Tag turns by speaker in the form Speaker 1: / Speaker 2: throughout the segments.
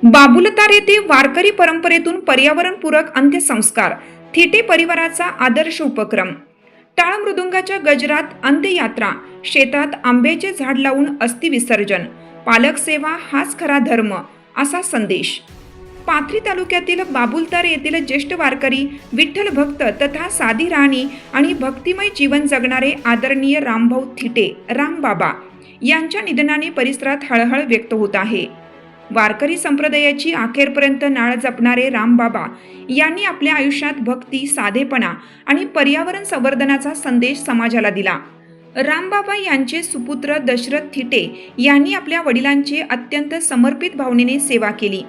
Speaker 1: बाबुलतार येथे वारकरी परंपरेतून पर्यावरणपूरक अंत्यसंस्कार, थिटे परिवाराचा आदर्श उपक्रम. टाळ मृदुंगाच्या गजरात अंत्ययात्रा, शेतात आंब्याचे झाड लावून अस्थि विसर्जन, पालक सेवा हाच खरा धर्म असा संदेश. पाथरी तालुक्यातील बाबुलतार येथील ज्येष्ठ वारकरी, विठ्ठल भक्त तथा साधी राहणी आणि भक्तिमय जीवन जगणारे आदरणीय रामभाऊ थिटे रामबाबा यांच्या निधनाने परिसरात हळहळ व्यक्त होत आहे. वारकरी संप्रदायाची अखेरपर्यंत नाळ जपणारे रामबाबा यांनी आपल्या आयुष्यात भक्ती, साधेपणा आणि पर्यावरण संवर्धनाचा संदेश समाजाला दिला. रामबाबा यांचे सुपुत्र दशरथ थिटे यांनी आपल्या वडिलांची अत्यंत समर्पित भावनेने सेवा केली.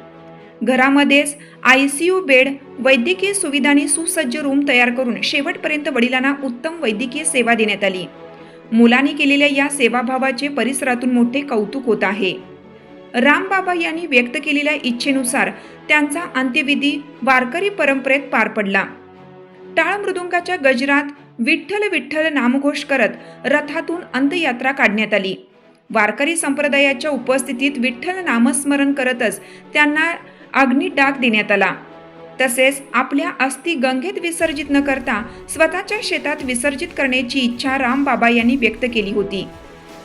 Speaker 1: घरामध्येच ICU बेड, वैद्यकीय सुविधांनी सुसज्ज रूम तयार करून शेवटपर्यंत वडिलांना उत्तम वैद्यकीय सेवा देण्यात आली. मुलांनी केलेल्या या सेवाभावाचे परिसरातून मोठे कौतुक होत आहे. रामबाबा यांनी व्यक्त केलेल्या इच्छेनुसार त्यांचा अंत्यविधी वारकरी परंपरेत पार पडला. टाळ मृदुंगाच्या गजरात विठ्ठल विठ्ठल नामघोष करत रथातून अंत्ययात्रा काढण्यात आली. वारकरी संप्रदायाच्या उपस्थितीत विठ्ठल नामस्मरण करतच त्यांना अग्निडाग देण्यात आला. तसेच आपल्या अस्थि गंगेत विसर्जित न करता स्वतःच्या शेतात विसर्जित करण्याची इच्छा रामबाबा यांनी व्यक्त केली होती.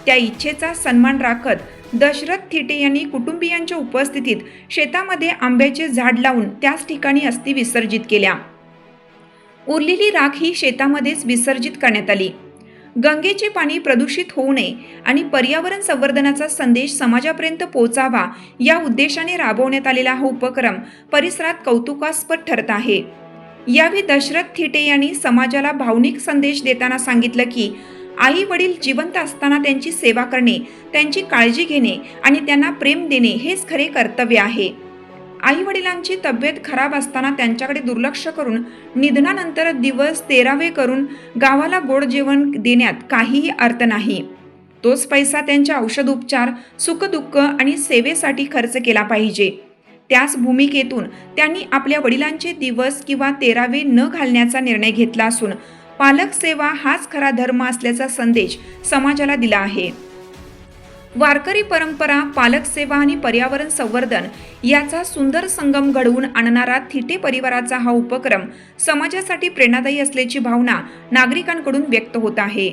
Speaker 1: त्या इच्छेचा सन्मान राखत दशरथ थिटे यांनी कुटुंबियांच्या उपस्थितीत शेतामध्ये आंब्याचे झाड लावून त्याच ठिकाणी अस्थि विसर्जित केल्या. उरलेली राख ही शेतामध्येच विसर्जित करण्यात आली. गंगेचे पाणी प्रदूषित होऊ नये आणि पर्यावरण संवर्धनाचा संदेश समाजापर्यंत पोहोचावा या उद्देशाने राबवण्यात आलेला हा उपक्रम परिसरात कौतुकास्पद ठरत आहे. यावेळी दशरथ थिटे यांनी समाजाला भावनिक संदेश देताना सांगितलं की आई वडील जिवंत असताना त्यांची सेवा करणे, त्यांची काळजी घेणे आणि त्यांना प्रेम देणे हेच खरे कर्तव्य आहे. आई वडिलांची तब्येत खराब असताना त्यांच्याकडे दुर्लक्ष करून निधनानंतर दिवस 13वे करून गावाला गोड जेवण देण्यात काहीही अर्थ नाही. तोच पैसा त्यांच्या औषध उपचार, सुखदुःख आणि सेवेसाठी खर्च केला पाहिजे. त्याच भूमिकेतून त्यांनी आपल्या वडिलांचे दिवस किंवा 13वे न घालण्याचा निर्णय घेतला असून पालक सेवा हाच खरा धर्म असल्याचा संदेश समाजाला दिला आहे. वारकरी परंपरा, पालक सेवा आणि पर्यावरण संवर्धन याचा सुंदर संगम घडवून आणणारा थिटे परिवाराचा हा उपक्रम समाजासाठी प्रेरणादायी असल्याची भावना नागरिकांकडून व्यक्त होत आहे.